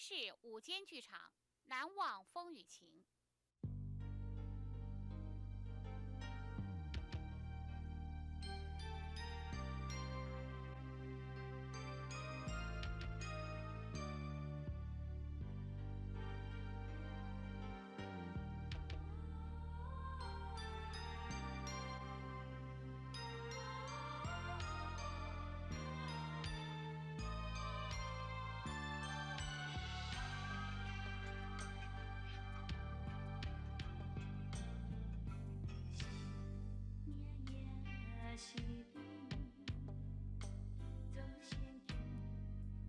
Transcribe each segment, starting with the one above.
市午间剧场，难忘风雨情。是你做先去，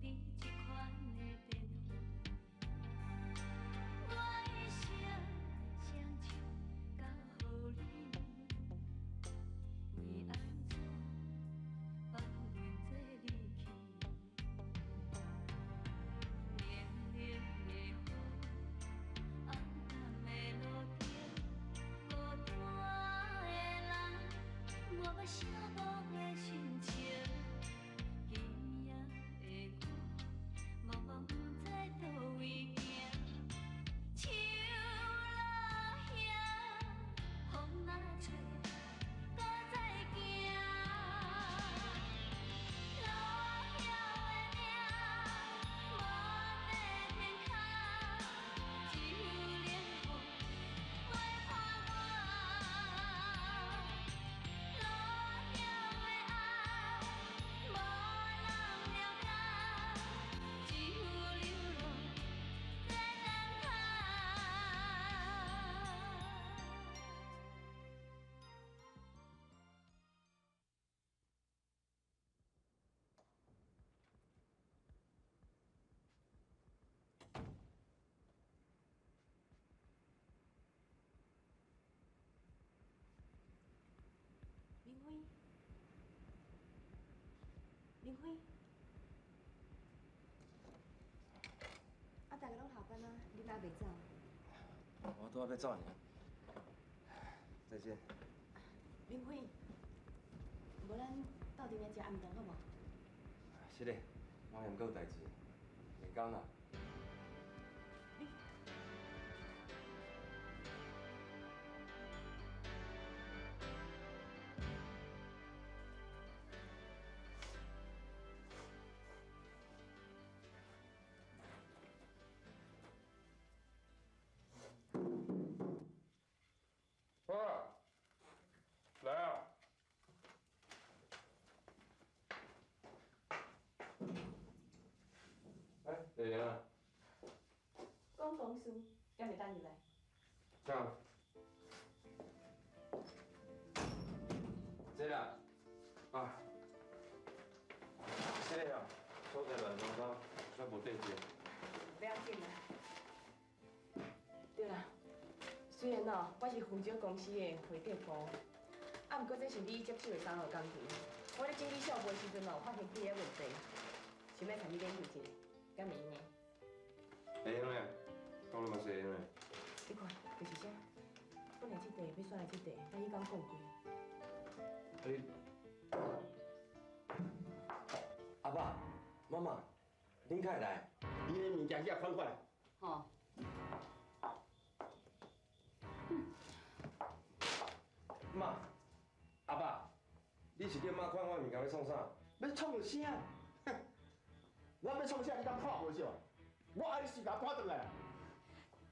你这款的变化，我一生相唱到乎你，为安怎放任这离去？凉凉的雨，暗暗的路顶，孤单的人，我写无的心情，今夜的我，茫茫不知倒位行。树落叶，风若吹，搁再行。落叶的命，无在天空，只有冷风陪伴我。落叶的爱，无人了解，只有流浪在人海。明辉，明辉，大家拢下班啊，你哪袂走？我拄仔要走呢。再见。明辉，无咱斗阵来食暗顿好无？是嘞，我还阁有代志，下工啦。你啊，来啊！哎，丽玲啊，讲公事，敢袂等入来？这样，这啦，啊，这个啊，所在乱糟糟，却无对接。不要紧啦。对啦，虽然哦，我是福州公司的会计部，啊，不过这是你接手的3号工程。我咧整理小部的时阵哦，发现几个问题，想要参你研究一下，敢会用的？会用嘞，当然嘛是会用嘞。你看，就是啥？本来这地要选来这地，咱迄天讲过。你，阿爸、妈妈，恁开来。你的物件遐款款。吼。妈，阿爸，你是叫妈看我物件要创啥？要创啥？哼！我要创啥？你敢看无是吧？我爱你死甲拖转来啊！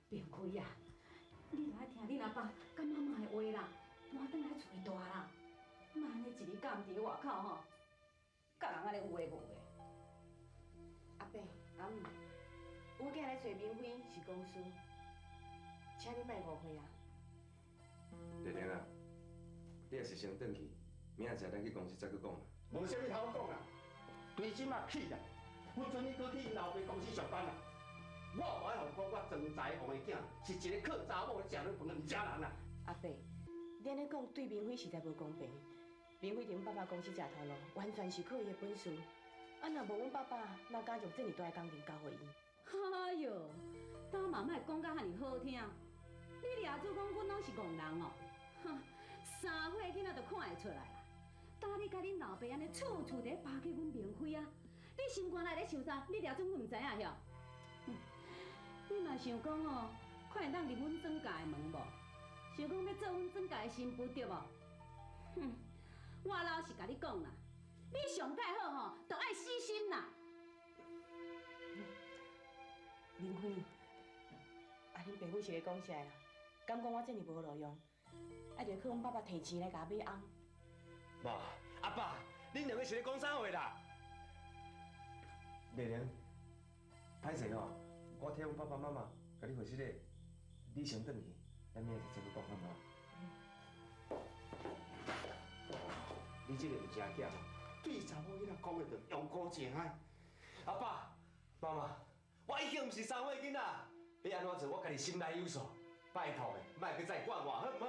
明辉啊，你著爱听恁阿爸甲妈妈的话啦，搬转来厝大啦，莫安尼一日到晚伫外口吼，甲人安尼有诶无诶。阿伯、阿姆，我今日来找明辉是公事，请你莫误会啊。丽玲啊，你若是先转去，明仔载咱去公司再去讲啦。无啥物通讲啦，对即马起啦，不准你搁去因老爸公司上班啦。我有爱互讲我庄财王的囝是一个靠查某咧食软饭的毋食人啦。阿伯，你安尼讲对明辉实在无公平。明辉伫阮爸爸公司食头路，完全是靠伊的本事。啊，若无阮爸爸，哪敢将这么大的工程交予伊？哎哟，大妈莫讲甲遐尼好听，你掠做讲阮拢是戆人哦，哼，3岁囡仔就看会出来啦。当你甲恁老爸安尼处处伫巴结阮明辉啊，你心肝内咧想啥？你掠做阮毋知影晓？嘛想讲哦，看会当入阮庄家的门无？想讲要做阮庄家的新妇对无？哼，我老实甲你讲啦，你上介好吼，就爱死心啦。林辉，恁爸母是咧讲啥啦？敢讲我这么无路用，爱着靠阮爸爸摕钱来甲我买翁？妈，阿爸，恁两个是咧讲啥话啦？丽玲，歹势吼，我替阮爸爸妈妈甲你回息咧，你先转去，咱明仔再去讲好吗？你这个有真假？对查某囡仔讲的着用高情爱。阿爸，妈妈，我已经毋是3岁囡仔，要安怎做？我家己心内有数，拜托的，莫去再管我，好唔好？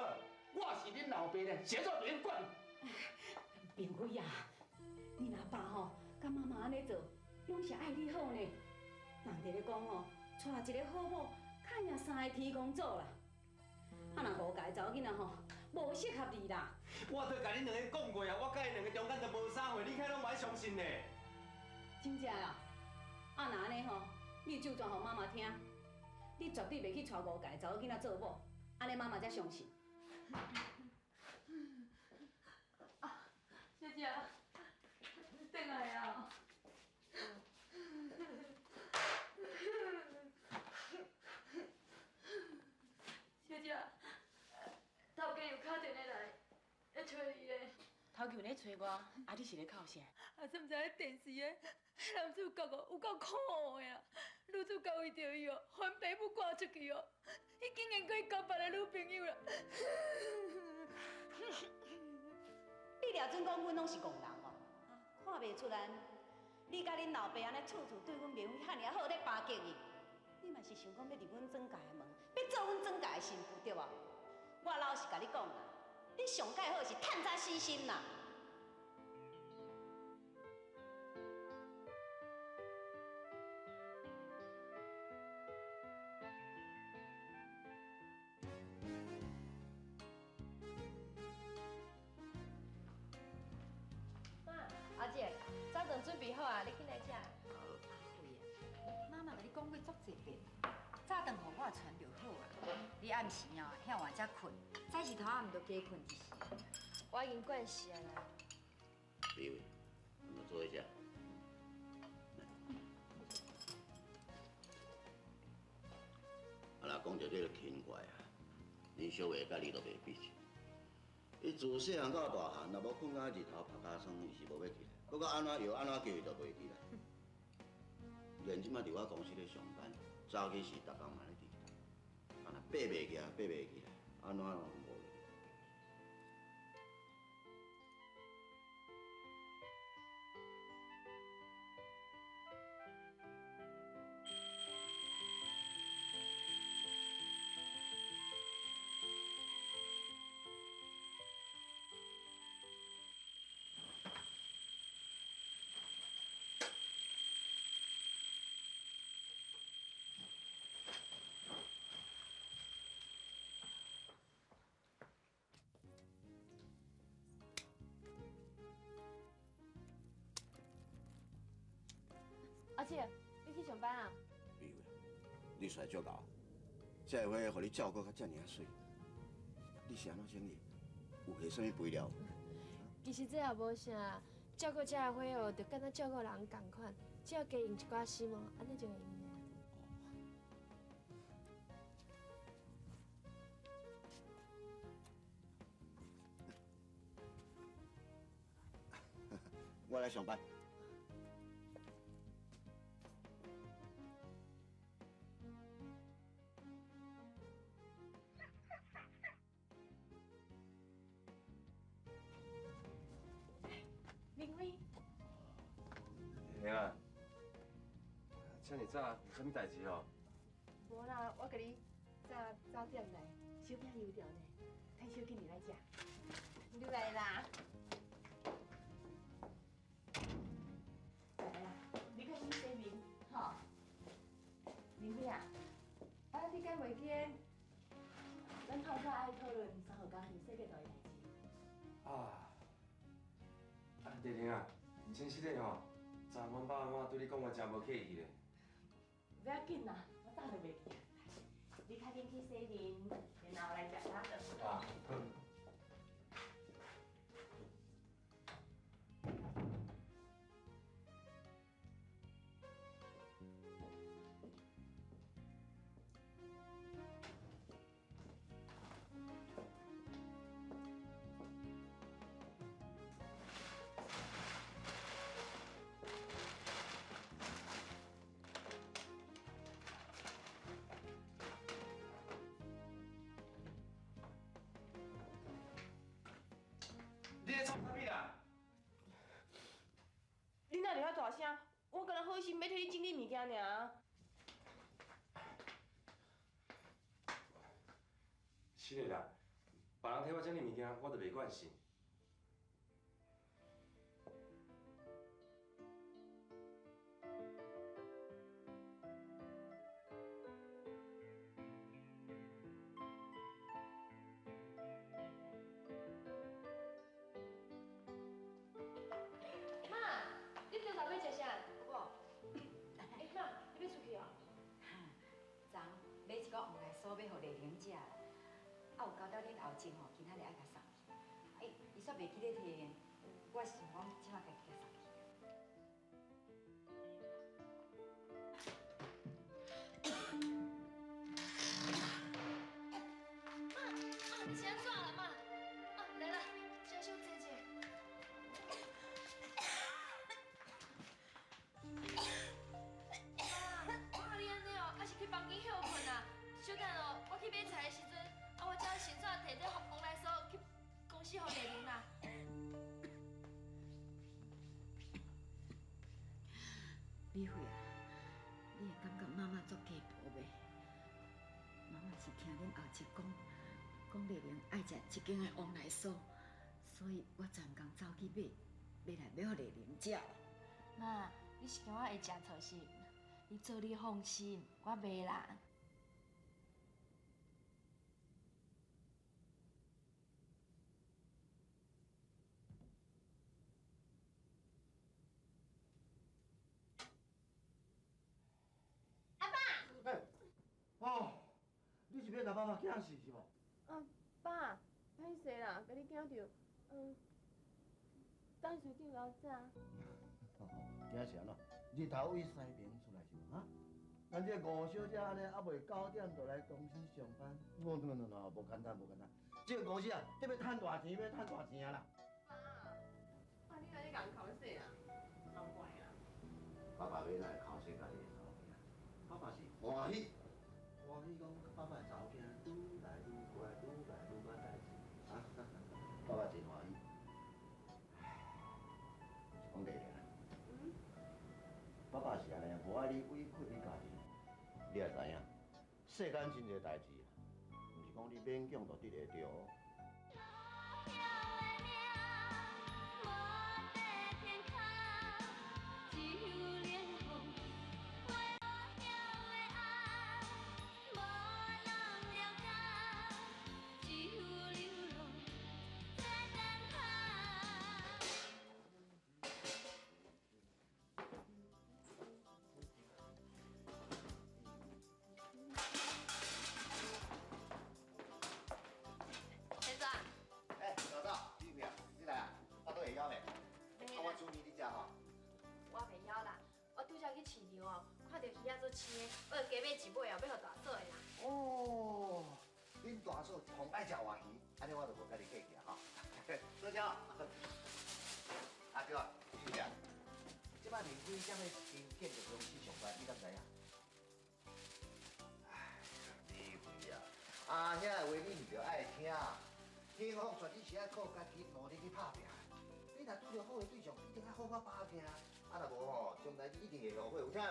我是恁老爸咧，谁做别人管？并非呀，你阿爸吼，甲妈妈安尼做，拢是爱你好呢。人哋咧讲吼，娶一个好某，看也三个天公做啦。啊，若无家查某囡仔吼，无适合你啦。我都甲恁两个讲过啊，我甲因两个中间都无啥货，你看拢无爱相信呢。真正啊，啊若安尼吼，你就转互妈妈听，你绝对袂去娶无家查某囡仔做某，安尼妈妈才相信。小姐，转来啊！小姐，头家又打电话来，要找你咧。头家咧找我，啊你是咧哭啥？啊，怎毋知咧电视诶，男主角哦有够可恶的啊！女主角为着伊哦，把爸母赶出去哦，伊竟然可以交别个女朋友啦！你掠准讲阮拢是戆人哦，看袂出来，你甲恁老爸安尼处处对阮明辉遐尔好咧巴结伊，你嘛是想讲要入阮庄家的门，要做阮庄家的媳妇对无？我老实甲你讲啦，你上介好是趁早死心啦。阿姐，早顿准备好啊，你紧来食。妈妈甲你讲过足侪遍，早顿互我传就好啊。你暗时哦，遐晚才困，早时头暗就加困一时。我已经惯习啊啦。李伟，我们坐一下。啊啦，讲到这个奇怪啊，恁小伟甲你都袂比起。伊自细汉到大汉，若无困到日头拍骹霜，伊是无要起来。不过安怎摇安怎叫伊都袂起来。连即摆伫我公司咧上班，早起时逐工嘛咧伫头，啊若爬袂起来，爬袂起来，安怎拢无。阿姐，你去上班啊？李伟，你帅足够，这下回互你照顾甲遮尔啊水，你是安怎整理？有下啥物肥料？其实这也无啥，照顾这伙哦，就敢若照顾人共款，只要加用一寡心哦，安尼就会用啊。我来上班。林辉，玲啊，遮尔早有啥物代志哦？无啦，我甲你早点来，小饼油条呢，趁小紧日来食。你来啦。来啦，你较先洗面，吼。林辉啊，啊，你敢袂记咱透早爱讨论3号家庭设计图的代志？啊，丽玲啊，真实的吼，昨昏爸妈对你讲话真无客气咧。不要紧啦，我早就袂记。去洗面，然后来食早顿。啊，你在创啥物啦？你哪会遐大声？我敢若好心要替你整理物件尔。是的啦，别人替我整理物件，我就袂惯心。妈，你今早要食啥？有无？哎，妈，你要出去哦？昨买一个黄梨酥要互丽玲食啦，啊有交代恁后前吼，今仔日爱甲送去。伊煞袂记咧摕，我想讲即马家己甲送去。妈，你先坐啦，妈。来啦，先休坐坐。妈，你安尼哦，还是去房间休困啊？小等哦，我去买菜的时阵，我才先煞摕这黄梨酥去公司互丽玲啦。美惠啊，你会感觉妈妈足鸡婆袂？妈妈是听恁后姐讲丽玲爱食一间的黄梨酥，所以我专工走去买来要互丽玲食。妈，你是惊我会食错是？你做你放心，我袂啦。哦，你是要甲爸爸惊死是无？爸，歹势啦，甲你惊着，等随顶老早。惊是安怎？日头为西边出来是无？哈？咱这吴小姐安尼还袂9点就来公司上班，无简单无简单。这个公司啊，得要趁大钱，要趁大钱啊啦！爸，你哪里讲考试啊？好怪啊！爸爸要来考试家己的查某囝，爸爸是欢喜讲爸爸的查某囝愈来愈乖，愈来愈捌代志，啊，爸爸真欢喜。是讲丽玲啊，爸爸是安尼，无爱你委屈你家己，你也知影，世间真侪代志，毋是讲你勉强就得会着。先生，老赵，你来啊？我都会晓嘞。我煮面你食吼。我袂晓啦，我拄则去市场哦，看到鱼仔做青的，我就加买一尾哦，要互大嫂的啦。哦，恁大嫂上爱食活鱼，安尼我就无甲你客气啊吼。多谢。啊对啊，你听，即摆连几点的新建筑公司上班，你敢知影？哎，你会啊？阿兄的话你毋着爱听，天风全只是爱靠家己努力去打拼。你若拄着好的对象，一定爱好好把握，啊若无吼，将来你一定会后悔，有听无？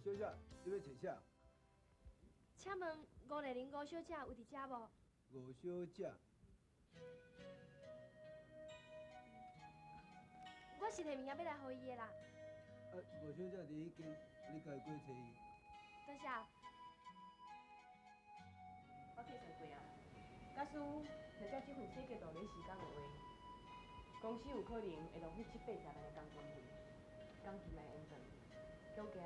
小姐，你要找啥？请问500吴小姐有伫遮无？吴小姐，我是摕物件要来予伊的啦。吴小姐伫迄间，你家己过找伊。多谢。我计算过啊，假使若照这份设计图咧时间的话，公司有可能会浪费7、80人的工作费，工期来延长，总计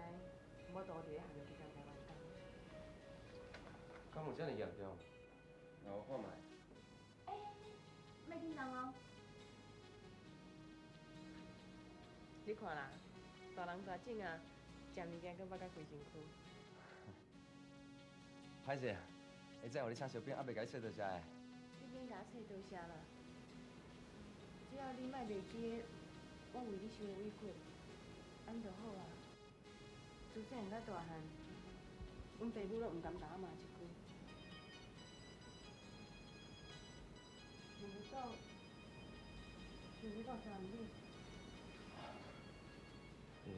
无多伫咧项目即间台湾工。敢有遮尔严重？让我看卖。莫紧张哦。你看啦，大人大种啊，食物件佫捌甲规身躯。歹势，下早互你请小编，还袂甲你说多谢的。你免甲我说多谢啦，只要你莫袂记我为你受的委屈，安就好啊。自细汉到大汉，阮爸母拢毋甘甲我骂一句，想不到3年。一定，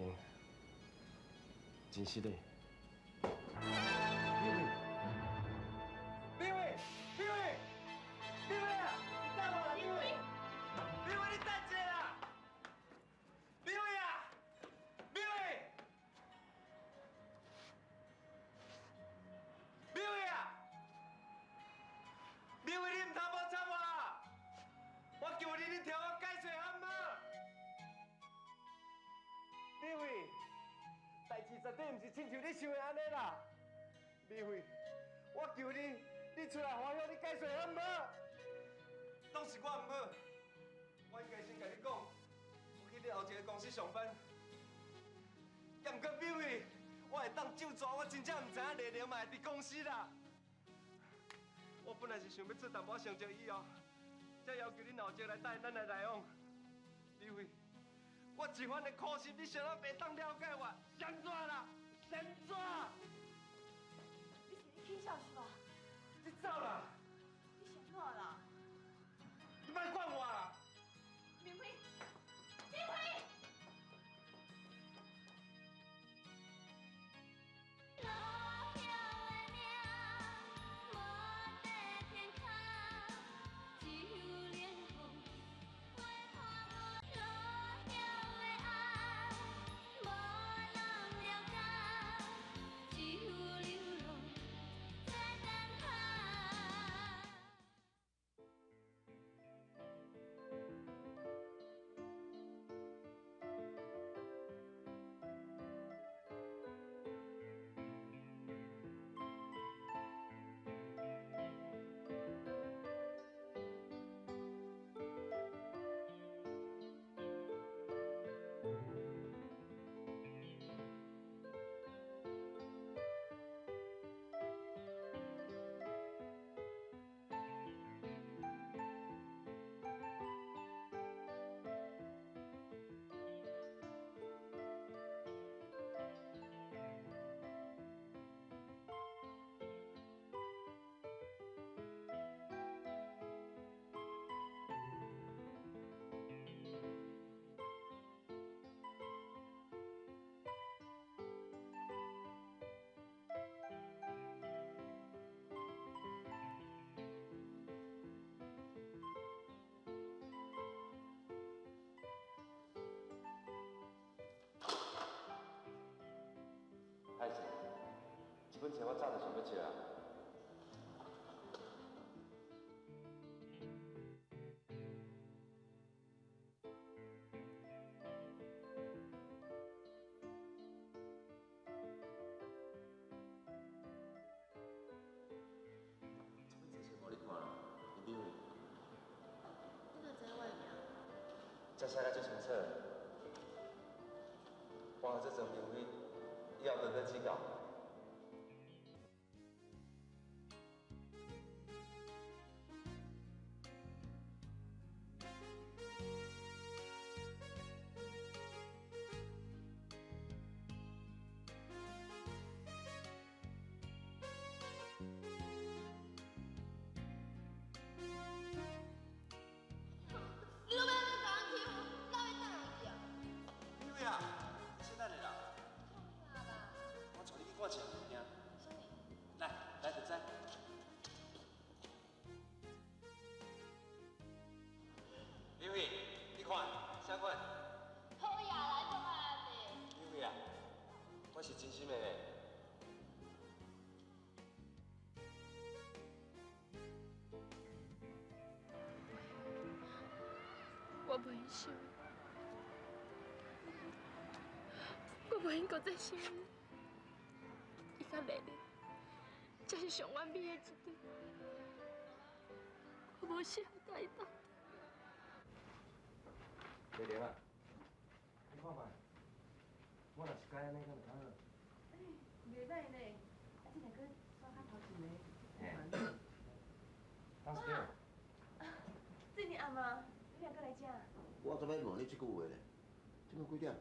真实的。李伟，李伟，李伟啊！你等我啦，李伟！李伟，你等一下啦！李伟啊！李伟！李伟啊！李伟，你唔通无插我啦！我求你，你听我解释好唔好？李伟，代志绝对唔是亲像你想的安尼啦！李伟，我求你，你出来好向你解释好唔好？拢是我唔好，我应该先甲你讲，我去你后一个公司上班。也毋过李伟，我会当救助，我真正唔知影丽玲嘛会伫公司啦。我本来是想要出淡薄成绩以后，才要求你闹钟来带咱来来往。李伟。我一番的苦心，你想要袂当了解我，先怎啦？先怎？你是咧起笑是吧？你走啦！你想哪啦？你莫管我啦！明辉，明辉！落叶的命，无在天空，只有冷风陪伴我。落叶的爱，无人了解，只有流浪在等海。歹势，这本册我早就想要借啊。这本册先无你看啦，你以为？你哪知影我的名？才写甲足清楚，我和这阵明辉以后多多指教。你都要甲人欺负，哪会当人去啊？李伟啊，现在你啦？啊啦，我是真心的。我袂想，我袂应搁再想伊。伊甲丽丽，才是上完美的一对。我无适合甲伊斗。丽玲啊，你看嘛，我若是改安尼，敢会较好？袂歹呢，啊，这两个刷较头前的。嘿。当时对。这么暗啊，你两个来吃？我昨要问你这句话咧，今仔几点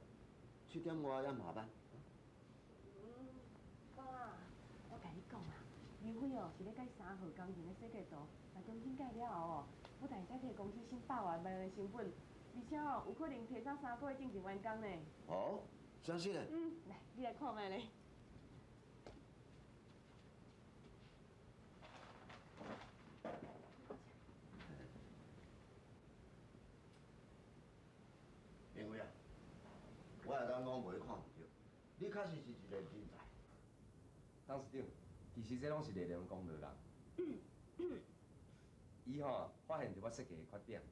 ？7点外要下班。爸，我甲你讲啊，刘辉哦是咧改3号工程的设计图，若中心改了后哦，不但会使摕公司新100万的成本，而且哦有可能提早3个月进行完工呢。哦，真实嘞？来，你来看卖咧。因为啊，我会当讲袂看唔着，你确实是一个人才。董事长，其实这拢是丽玲讲的啦。伊吼发现着我设计的缺点，